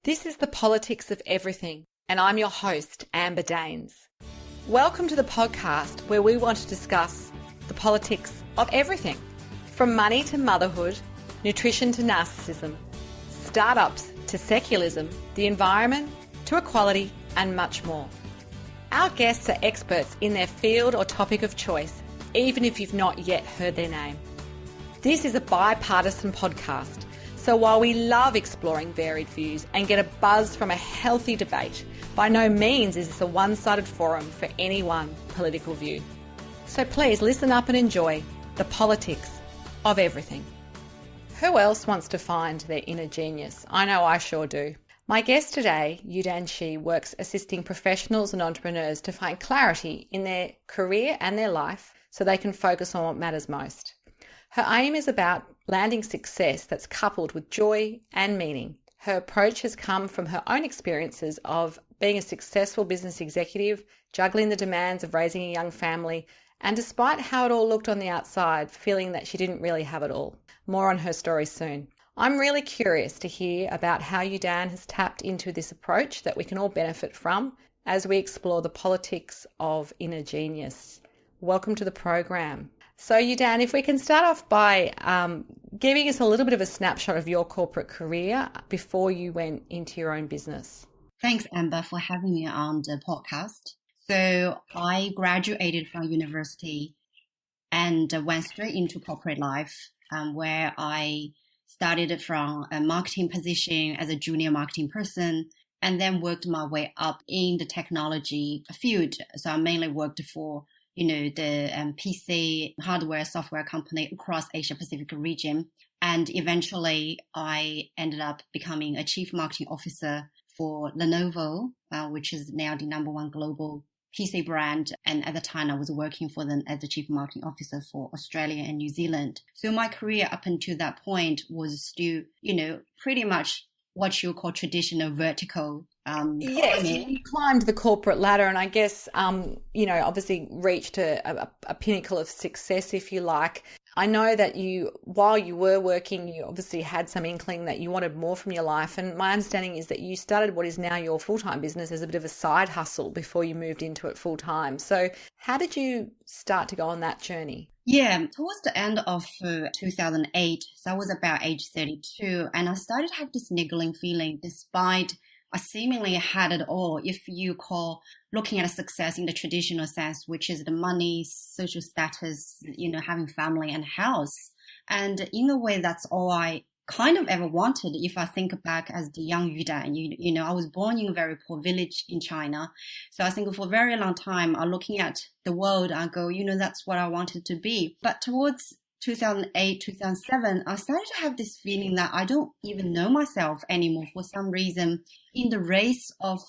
This is the politics of everything, and I'm your host, Amber Daines. Welcome to the podcast where we want to discuss the politics of everything, from money to motherhood, nutrition to narcissism, startups to secularism, the environment to equality, and much more. Our guests are experts in their field or topic of choice, even if you've not yet heard their name. This is a bipartisan podcast, so while we love exploring varied views and get a buzz from a healthy debate, by no means is this a one-sided forum for any one political view. So please listen up and enjoy the politics of everything. Who else wants to find their inner genius? I know I sure do. My guest today, Dan Shi, works assisting professionals and entrepreneurs to find clarity in their career and their life so they can focus on what matters most. Her aim is about landing success that's coupled with joy and meaning. Her approach has come from her own experiences of being a successful business executive, juggling the demands of raising a young family, and despite how it all looked on the outside, feeling that she didn't really have it all. More on her story soon. I'm really curious to hear about how Dan has tapped into this approach that we can all benefit from as we explore the politics of inner genius. Welcome to the program. So Dan, if we can start off by giving us a little bit of a snapshot of your corporate career before you went into your own business. Thanks, Amber, for having me on the podcast. So I graduated from university and went straight into corporate life, where I started from a marketing position as a junior marketing person and then worked my way up in the technology field. So I mainly worked for the PC hardware software company across Asia Pacific region. And eventually I ended up becoming a chief marketing officer for Lenovo, which is now the number one global PC brand. And at the time I was working for them as the chief marketing officer for Australia and New Zealand. So my career up until that point was still, pretty much what you call traditional vertical. Yes, you climbed the corporate ladder and I guess, obviously reached a pinnacle of success, if you like. I know that while you were working, you obviously had some inkling that you wanted more from your life. And my understanding is that you started what is now your full-time business as a bit of a side hustle before you moved into it full-time. So how did you start to go on that journey? Yeah, towards the end of 2008, so I was about age 32, and I started to have this niggling feeling despite I seemingly had it all, if you call looking at a success in the traditional sense, which is the money, social status, having family and house. And in a way, that's all I kind of ever wanted. If I think back as the young Dan, I was born in a very poor village in China. So I think for a very long time, I'm looking at the world, I go, that's what I wanted to be. But towards 2008, 2007, I started to have this feeling that I don't even know myself anymore for some reason. In the race of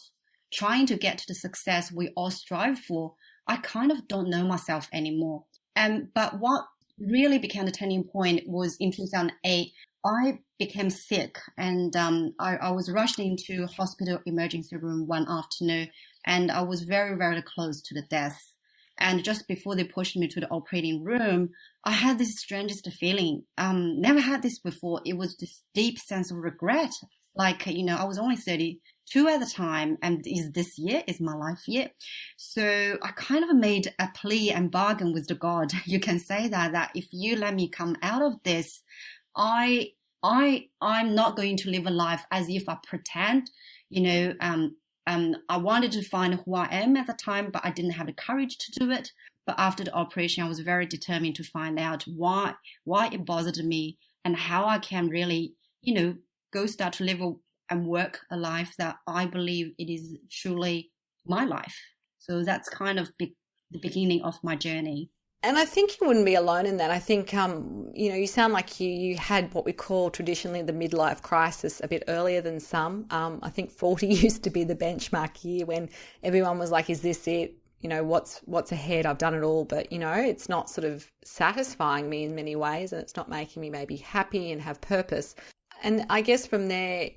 trying to get to the success we all strive for, I kind of don't know myself anymore. But what really became the turning point was in 2008, I became sick and I was rushed into hospital emergency room one afternoon and I was very, very close to the death. And just before they pushed me to the operating room, I had this strangest feeling. Never had this before. It was this deep sense of regret. Like, I was only 32 at the time, and this year is my life year. So I kind of made a plea and bargain with the God. You can say that if you let me come out of this, I'm not going to live a life as if I pretend, I wanted to find who I am at the time, but I didn't have the courage to do it. But after the operation, I was very determined to find out why it bothered me and how I can really, go start to live and work a life that I believe it is truly my life. So that's kind of the beginning of my journey. And I think you wouldn't be alone in that. I think, you sound like you had what we call traditionally the midlife crisis a bit earlier than some. I think 40 used to be the benchmark year when everyone was like, is this it? What's ahead? I've done it all. But, it's not sort of satisfying me in many ways and it's not making me maybe happy and have purpose. And I guess from there,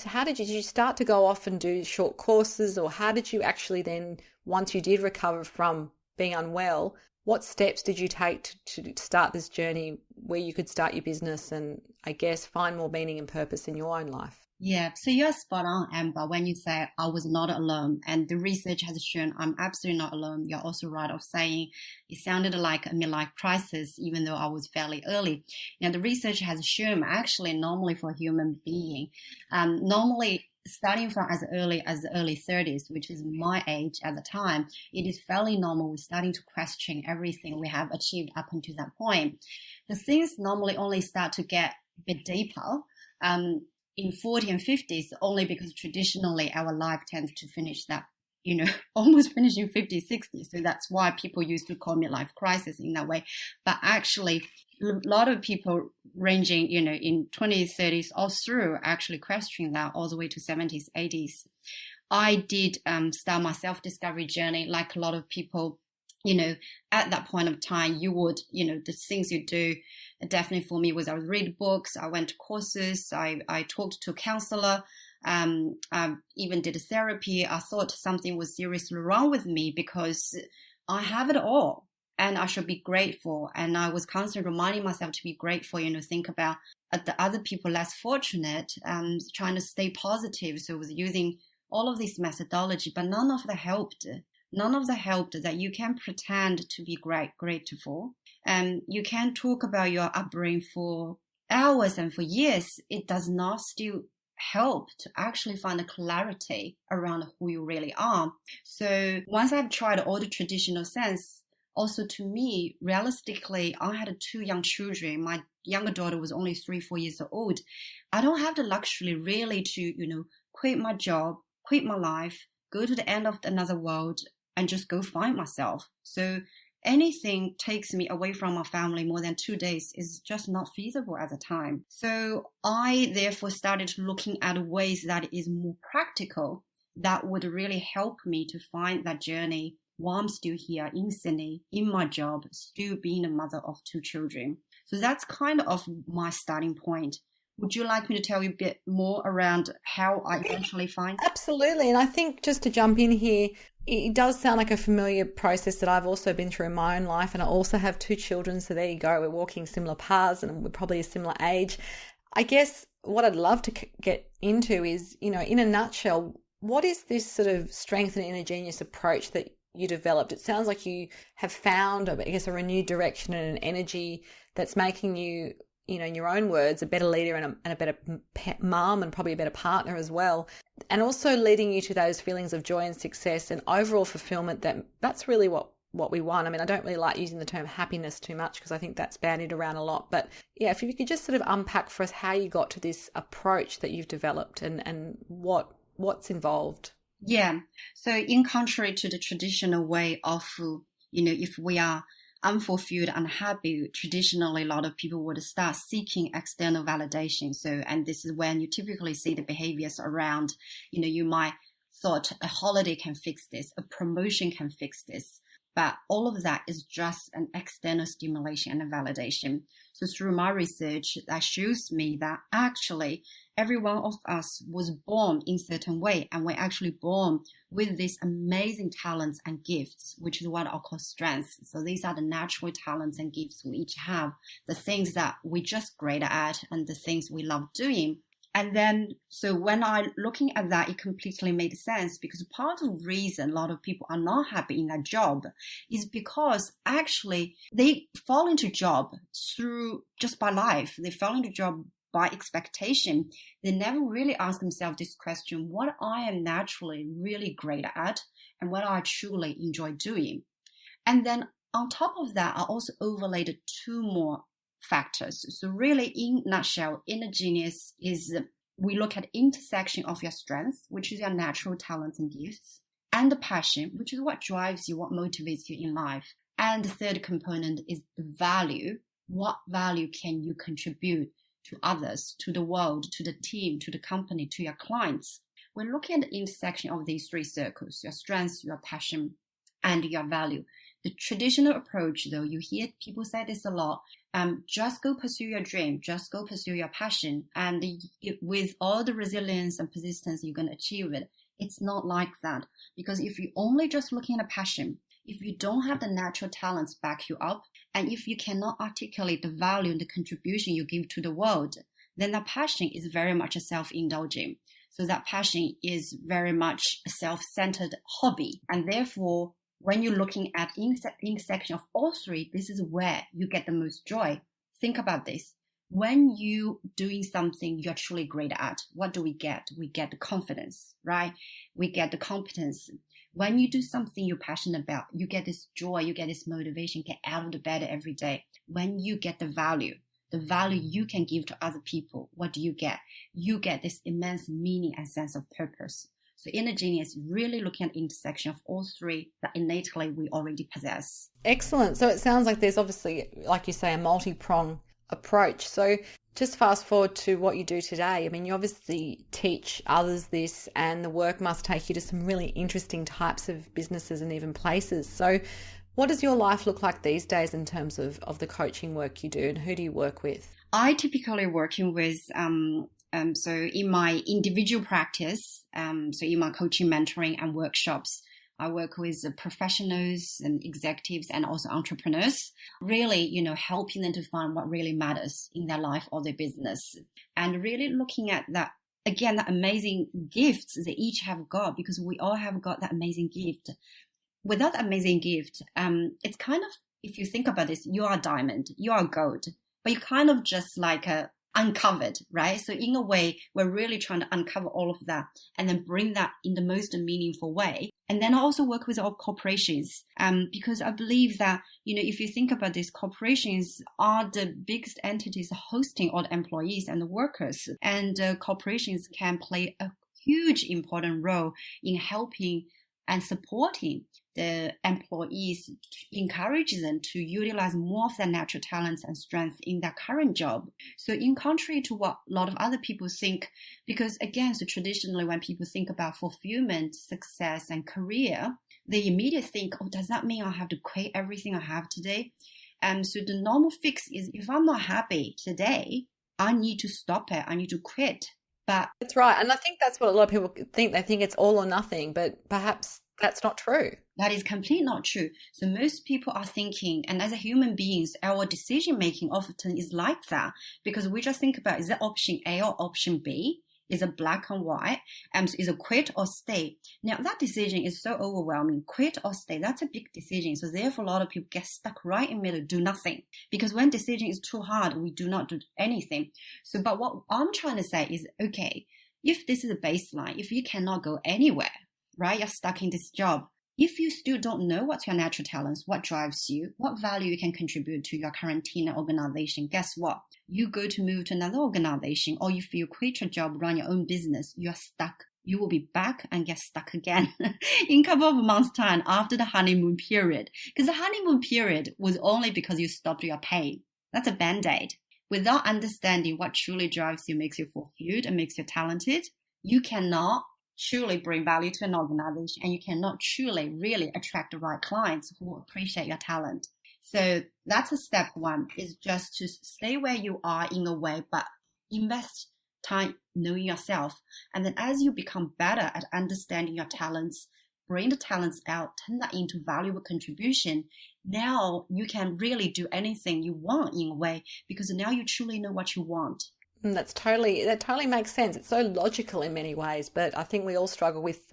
how did you start to go off and do short courses, or how did you actually then, once you did recover from being unwell, what steps did you take to start this journey where you could start your business and I guess find more meaning and purpose in your own life? Yeah, so you're spot on, Amber, when you say I was not alone. And the research has shown I'm absolutely not alone. You're also right of saying it sounded like a midlife crisis, even though I was fairly early. Now, the research has shown actually normally for a human being, normally starting from as early as the early 30s, which is my age at the time, it is fairly normal. We're starting to question everything we have achieved up until that point. The things normally only start to get a bit deeper. In 40 and 50s, only because traditionally our life tends to finish that, almost finishing 50, 60. So that's why people used to call midlife crisis in that way. But actually, a lot of people ranging, in 20s, 30s, all through actually questioning that all the way to 70s, 80s. I did start my self-discovery journey like a lot of people. At that point of time, you would, the things you do, definitely for me was I would read books, I went to courses, I talked to a counselor, I even did a therapy. I thought something was seriously wrong with me because I have it all and I should be grateful. And I was constantly reminding myself to be grateful, think about the other people less fortunate and trying to stay positive. So I was using all of this methodology, but none of that helped. None of that helped that you can pretend to be grateful. And you can talk about your upbringing for hours and for years. It does not still help to actually find a clarity around who you really are. So once I've tried all the traditional sense, also to me, realistically, I had 2 young children. My younger daughter was only 3-4 years old. I don't have the luxury really to, quit my job, quit my life, go to the end of another world, and just go find myself. So anything takes me away from my family more than 2 days is just not feasible at the time. So I therefore started looking at ways that is more practical that would really help me to find that journey while I'm still here in Sydney, in my job, still being a mother of 2 children. So that's kind of my starting point. Would you like me to tell you a bit more around how I eventually find? Absolutely. And I think just to jump in here, it does sound like a familiar process that I've also been through in my own life. And I also have 2 children. So there you go. We're walking similar paths and we're probably a similar age. I guess what I'd love to get into is, in a nutshell, what is this sort of strength and inner genius approach that you developed? It sounds like you have found, I guess, a renewed direction and an energy that's making you, in your own words, a better leader and a better mom and probably a better partner as well. And also leading you to those feelings of joy and success and overall fulfillment that's really what we want. I mean, I don't really like using the term happiness too much because I think that's bandied around a lot. But yeah, if you could just sort of unpack for us how you got to this approach that you've developed and what's involved. Yeah. So in contrary to the traditional way of, if we are unfulfilled, unhappy, traditionally a lot of people would start seeking external validation. So, and this is when you typically see the behaviors around, you might thought a holiday can fix this, a promotion can fix this. But all of that is just an external stimulation and a validation. So through my research, that shows me that actually every one of us was born in a certain way, and we're actually born with these amazing talents and gifts, which is what I call strengths. So these are the natural talents and gifts we each have, the things that we're just great at and the things we love doing. And then, so when I looking at that, it completely made sense, because part of the reason a lot of people are not happy in that job is because actually they fall into job through just by life. They fall into job by expectation. They never really ask themselves this question: what I am naturally really great at and what I truly enjoy doing. And then on top of that, I also overlaid 2 more factors. So really, in a nutshell, inner genius is we look at intersection of your strengths, which is your natural talents and gifts, and the passion, which is what drives you, what motivates you in life. And the third component is the value. What value can you contribute to others, to the world, to the team, to the company, to your clients? We're looking at the intersection of these 3 circles: your strengths, your passion, and your value. The traditional approach, though, you hear people say this a lot, just go pursue your dream, just go pursue your passion, and with all the resilience and persistence, you're going to achieve it. It's not like that, because if you're only just looking at a passion, if you don't have the natural talents back you up, and if you cannot articulate the value and the contribution you give to the world, then that passion is very much self-indulging. So that passion is very much a self-centered hobby. And therefore, when you're looking at intersection of all three, this is where you get the most joy. Think about this. When you doing something you're truly great at, what do we get? We get the confidence, right? We get the competence. When you do something you're passionate about, you get this joy, you get this motivation, get out of the bed every day. When you get the value you can give to other people, what do you get? You get this immense meaning and sense of purpose. So Inner Genius is really looking at the intersection of all three that innately we already possess. Excellent. So it sounds like there's obviously, like you say, a multi-pronged approach. So just fast forward to what you do today. I mean, you obviously teach others this, and the work must take you to some really interesting types of businesses and even places. So what does your life look like these days in terms of the coaching work you do, and who do you work with? I typically working with, so in my individual practice, so in my coaching, mentoring and workshops, I work with professionals and executives and also entrepreneurs, really, helping them to find what really matters in their life or their business. And really looking at that, again, the amazing gifts they each have got, because we all have got that amazing gift. Without that amazing gift, it's kind of, if you think about this, you are a diamond, you are gold, but you kind of just like uncovered, right? So in a way, we're really trying to uncover all of that and then bring that in the most meaningful way. And then I also work with all corporations, because I believe that, if you think about this, corporations are the biggest entities hosting all the employees and the workers, and corporations can play a huge important role in helping and supporting the employees, to encourage them to utilize more of their natural talents and strengths in their current job. So in contrary to what a lot of other people think, because again, so traditionally when people think about fulfillment, success and career, they immediately think, oh, does that mean I have to quit everything I have today? So the normal fix is, if I'm not happy today, I need to stop it. I need to quit. But that's right. And I think that's what a lot of people think. They think it's all or nothing, but perhaps that's not true. That is completely not true. So most people are thinking, and as a human beings, our decision making often is like that, because we just think about, is it option A or option B? Is it black and white? Is it quit or stay? Now that decision is so overwhelming. Quit or stay, that's a big decision. So therefore a lot of people get stuck right in the middle, do nothing. Because when decision is too hard, we do not do anything. So, but what I'm trying to say is, okay, if this is a baseline, if you cannot go anywhere, right? You're stuck in this job. If you still don't know what's your natural talents, what drives you, what value you can contribute to your current team or organization, guess what? You go to move to another organization, or if you quit your job, run your own business, you're stuck. You will be back and get stuck again in a couple of months' time after the honeymoon period. Because the honeymoon period was only because you stopped your pain. That's a band-aid. Without understanding what truly drives you, makes you fulfilled and makes you talented, you cannot truly bring value to an organization, and you cannot truly really attract the right clients who appreciate your talent. So that's a step one, is just to stay where you are in a way, but invest time knowing yourself. And then as you become better at understanding your talents, bring the talents out, turn that into valuable contribution. Now you can really do anything you want in a way, because now you truly know what you want. That totally makes sense. It's so logical in many ways, but I think we all struggle with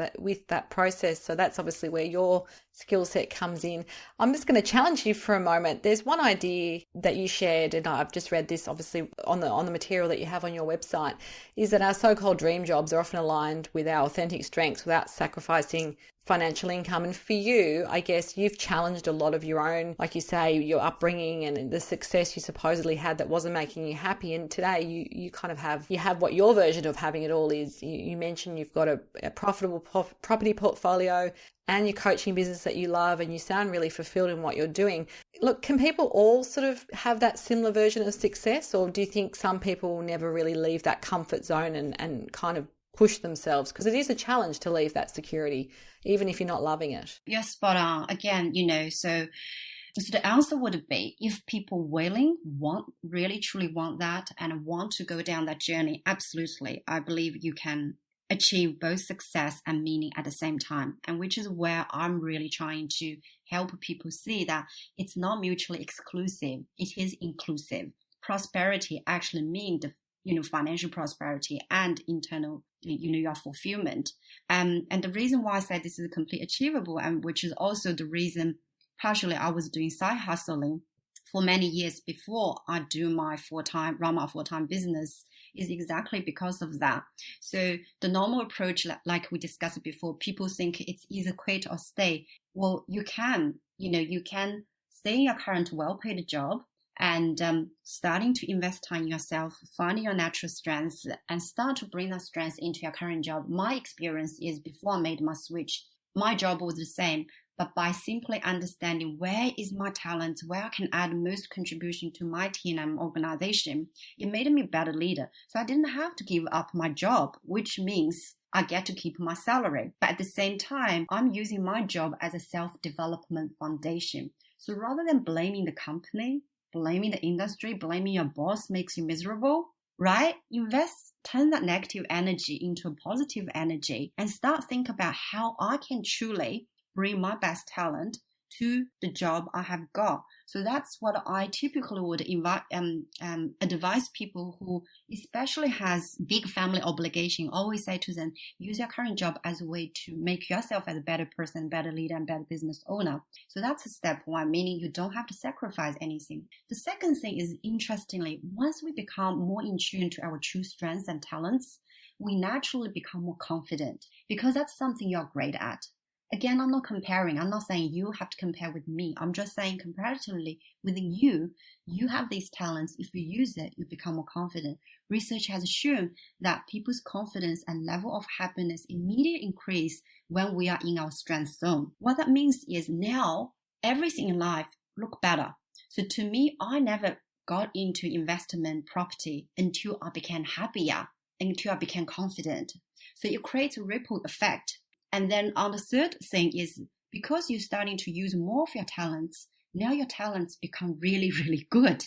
that process. So that's obviously where your skill set comes in. I'm just going to challenge you for a moment. There's one idea that you shared, and I've just read this obviously on the material that you have on your website, is that our so-called dream jobs are often aligned with our authentic strengths without sacrificing financial income. And for you, I guess you've challenged a lot of your own, like you say, your upbringing and the success you supposedly had that wasn't making you happy. And today you kind of have what your version of having it all is. You mentioned you've got a profitable property portfolio and your coaching business that you love, and you sound really fulfilled in what you're doing. Look, can people all sort of have that similar version of success, or do you think some people will never really leave that comfort zone and kind of push themselves? Because it is a challenge to leave that security, even if you're not loving it. You're spot on. Again, so the answer would be, if people really truly want that and want to go down that journey, absolutely. I believe you can achieve both success and meaning at the same time. And which is where I'm really trying to help people see that it's not mutually exclusive. It is inclusive. Prosperity actually means financial prosperity and internal your fulfillment. And the reason why I say this is completely achievable, and which is also the reason partially I was doing side hustling for many years before I run my full-time business, is exactly because of that. So the normal approach, like we discussed before, people think it's either quit or stay. Well, you can stay in your current well-paid job and starting to invest time in yourself, finding your natural strengths, and start to bring that strength into your current job. My experience is before I made my switch, my job was the same, but by simply understanding where is my talent, where I can add most contribution to my team and organization, it made me a better leader. So I didn't have to give up my job, which means I get to keep my salary. But at the same time, I'm using my job as a self-development foundation. So rather than blaming the company, blaming the industry, blaming your boss makes you miserable, right? Turn that negative energy into a positive energy and start think about how I can truly bring my best talent to the job I have got. So that's what I typically would advise people who especially has big family obligation, always say to them, use your current job as a way to make yourself as a better person, better leader, and better business owner. So that's step one, meaning you don't have to sacrifice anything. The second thing is, interestingly, once we become more in tune to our true strengths and talents, we naturally become more confident because that's something you're great at. Again, I'm not comparing. I'm not saying you have to compare with me. I'm just saying comparatively within you, you have these talents. If you use it, you become more confident. Research has shown that people's confidence and level of happiness immediately increase when we are in our strength zone. What that means is now everything in life look better. So to me, I never got into investment property until I became happier, until I became confident. So it creates a ripple effect. And then on the third thing is, because you're starting to use more of your talents, now your talents become really, really good.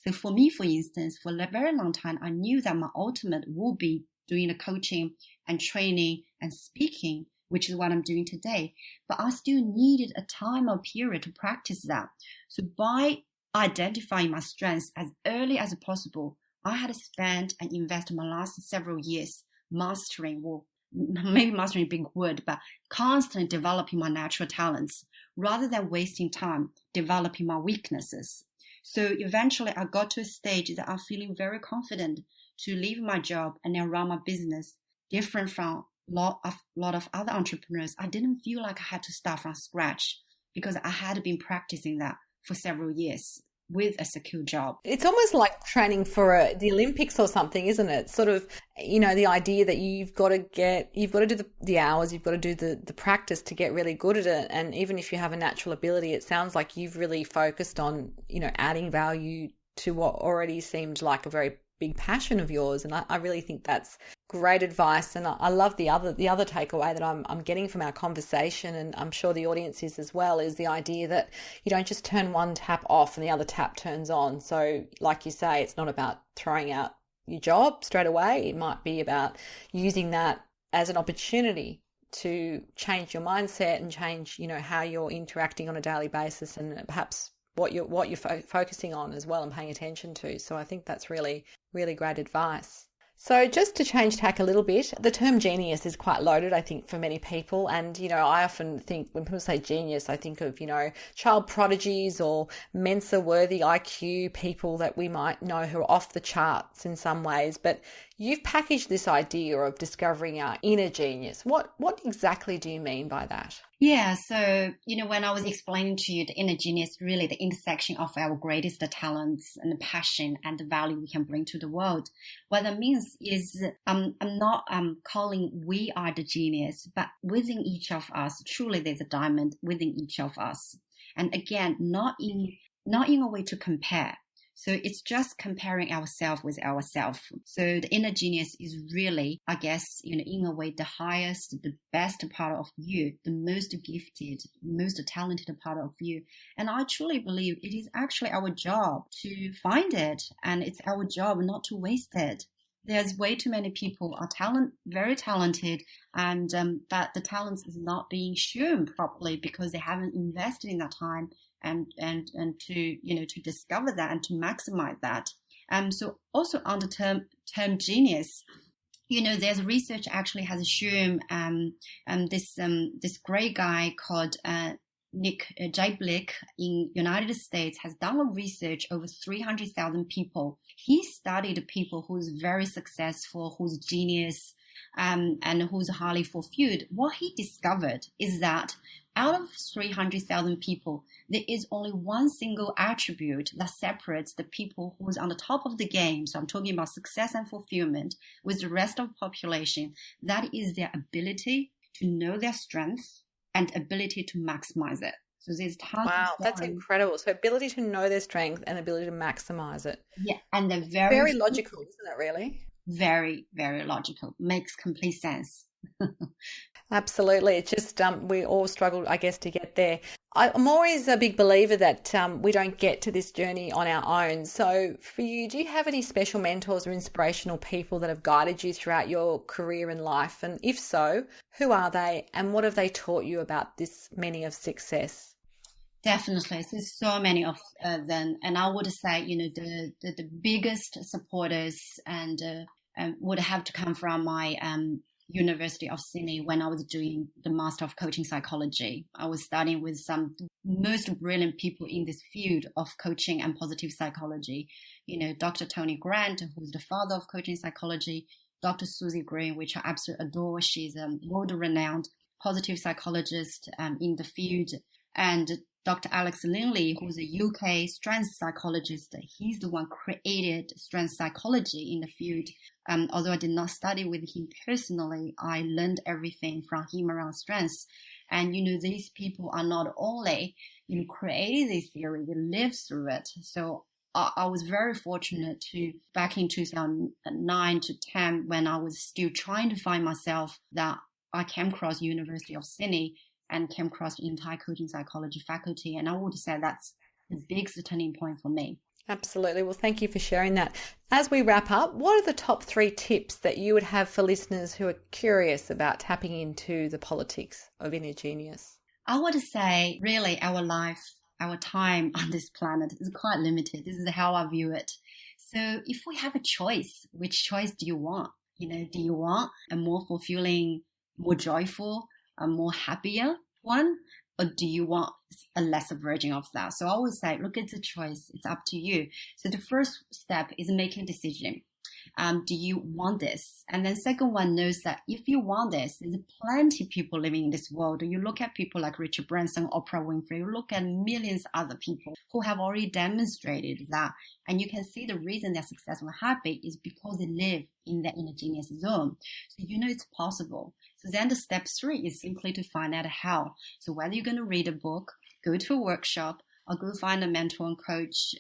So for me, for instance, for a very long time, I knew that my ultimate would be doing the coaching and training and speaking, which is what I'm doing today. But I still needed a time or period to practice that. So by identifying my strengths as early as possible, I had spent and invested my last several years mastering, maybe mastering a big word, but constantly developing my natural talents rather than wasting time developing my weaknesses. So eventually I got to a stage that I'm feeling very confident to leave my job and now run my business, different from a lot of other entrepreneurs. I didn't feel like I had to start from scratch because I had been practicing that for several years with a secure job. It's almost like training for the Olympics or something, isn't it? Sort of, the idea that you've got to do the hours, you've got to do the practice to get really good at it. And even if you have a natural ability, it sounds like you've really focused on, adding value to what already seemed like a very big passion of yours. And I really think that's great advice. And I love the other takeaway that I'm getting from our conversation, and I'm sure the audience is as well, is the idea that you don't just turn one tap off and the other tap turns on. So like you say, it's not about throwing out your job straight away. It might be about using that as an opportunity to change your mindset and change, how you're interacting on a daily basis, and perhaps what you're focusing on as well and paying attention to. So I think that's really, really great advice. So just to change tack a little bit, the term genius is quite loaded, I think, for many people. And, I often think when people say genius, I think of, child prodigies or Mensa-worthy IQ people that we might know who are off the charts in some ways. But you've packaged this idea of discovering our inner genius. What exactly do you mean by that? Yeah, so, when I was explaining to you the inner genius, really the intersection of our greatest talents and the passion and the value we can bring to the world, what that means is I'm not calling we are the genius, but within each of us, truly there's a diamond within each of us. And again, not in a way to compare. So it's just comparing ourselves with ourselves. So the inner genius is really, I guess, in a way, the highest, the best part of you, the most gifted, most talented part of you. And I truly believe it is actually our job to find it, and it's our job not to waste it. There's way too many people are very talented, and but the talent is not being shown properly because they haven't invested in that time and to discover that and to maximize that. So also on the term genius, There's research actually has shown this great guy called Nick Jablick in United States has done a research over 300,000 people. He studied people who's very successful, who's genius, and who's highly fulfilled. What he discovered is that out of 300,000 people, there is only one single attribute that separates the people who's on the top of the game. So I'm talking about success and fulfillment with the rest of the population. That is their ability to know their strengths and ability to maximize it. So there's tons Wow, that's incredible. So ability to know their strength and ability to maximize it. Yeah, and they're very logical, isn't it really? Very, very logical. Makes complete sense. Absolutely. It's just we all struggle, I guess, to get there. I'm always a big believer that we don't get to this journey on our own. So for you, do you have any special mentors or inspirational people that have guided you throughout your career and life? And if so, who are they and what have they taught you about this meaning of success? Definitely. There's so many of them. And I would say, the biggest supporters and would have to come from my University of Sydney when I was doing the Master of Coaching Psychology. I was studying with some most brilliant people in this field of coaching and positive psychology. Dr. Tony Grant, who's the father of coaching psychology, Dr. Susie Green, which I absolutely adore. She's a world-renowned positive psychologist in the field, and Dr. Alex Linley, who's a UK strength psychologist. He's the one created strength psychology in the field. Although I did not study with him personally, I learned everything from him around strengths. And, these people are not only, created this theory, they live through it. So I was very fortunate to, back in 2009 to 10, when I was still trying to find myself, that I came across University of Sydney and came across the entire coaching psychology faculty. And I would say that's the biggest turning point for me. Absolutely. Well, thank you for sharing that. As we wrap up, what are the top 3 tips that you would have for listeners who are curious about tapping into the politics of inner genius? I would say really our life, our time on this planet is quite limited. This is how I view it. So if we have a choice, which choice do you want? Do you want a more fulfilling, more joyful, a more happier one? Or do you want a lesser version of that? So I always say, look, it's a choice. It's up to you. So the first step is making a decision. Do you want this? And then second one knows that if you want this, there's plenty of people living in this world. You look at people like Richard Branson, Oprah Winfrey, you look at millions of other people who have already demonstrated that. And you can see the reason they're successful and happy is because they live in their inner genius zone. So it's possible. So then the step 3 is simply to find out how. So whether you're going to read a book, go to a workshop, or go find a mentor and coach,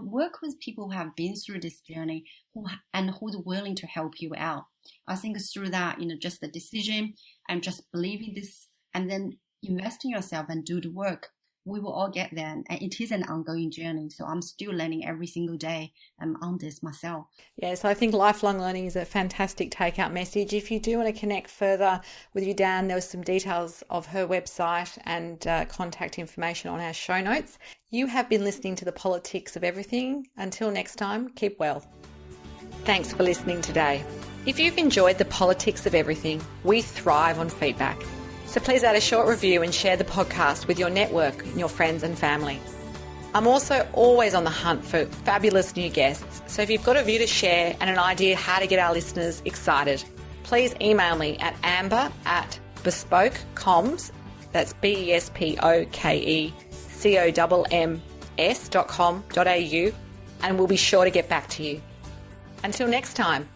work with people who have been through this journey who's willing to help you out. I think through that, just the decision and just believing this and then invest in yourself and do the work, we will all get there. And it is an ongoing journey. So I'm still learning every single day on this myself. Yes, I think lifelong learning is a fantastic takeout message. If you do want to connect further with you, Dan, there was some details of her website and contact information on our show notes. You have been listening to The Politics of Everything. Until next time, keep well. Thanks for listening today. If you've enjoyed The Politics of Everything, we thrive on feedback. So please add a short review and share the podcast with your network, your friends and family. I'm also always on the hunt for fabulous new guests. So if you've got a view to share and an idea how to get our listeners excited, please email me at amber@bespokecomms, that's BESPOKECOMMS.com.au, and we'll be sure to get back to you. Until next time.